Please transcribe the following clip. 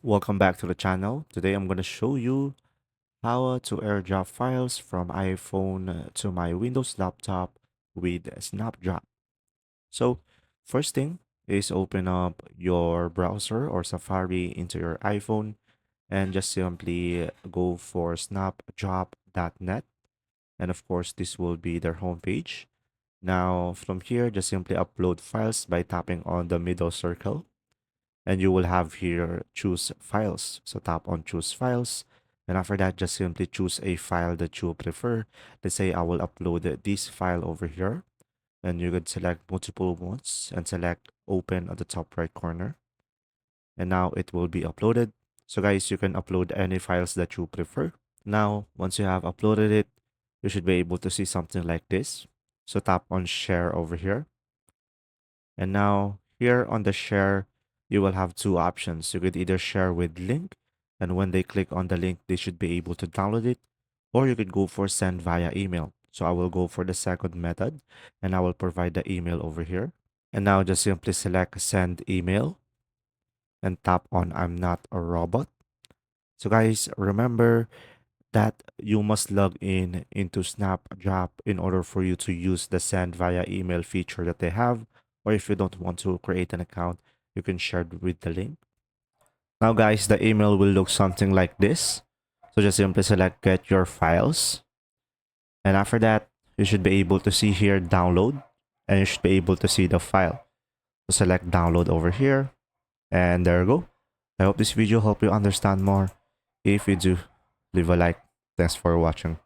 Welcome back to the channel. Today I'm going to show you how to airdrop files from iPhone to my Windows laptop with Snapdrop. So first thing is open up your browser or Safari into your iPhone and just simply go for snapdrop.net. And of course, this will be their homepage. Now from here, just simply upload files by tapping on the middle circle and you will have here choose files. So tap on choose files. And after that, just simply choose a file that you prefer. Let's say I will upload this file over here. And you could select multiple ones and select open at the top right corner. And now it will be uploaded. So guys, you can upload any files that you prefer. Now, once you have uploaded it, you should be able to see something like this. So tap on share over here. And now here on the share, you will have two options. You could either share with link, and when they click on the link, they should be able to download it, or you could go for send via email. So I will go for the second method, and I will provide the email over here. And now just simply select send email and tap on I'm not a robot. So guys, remember that you must log in into Snapdrop in order for you to use the send via email feature that they have. Or if you don't want to create an account, you can share it with the link. Now, guys, the email will look something like this. So just simply select get your files. And after that, you should be able to see here download and you should be able to see the file. So select download over here and there you go. I hope this video helped you understand more. If you do, leave a like. Thanks for watching.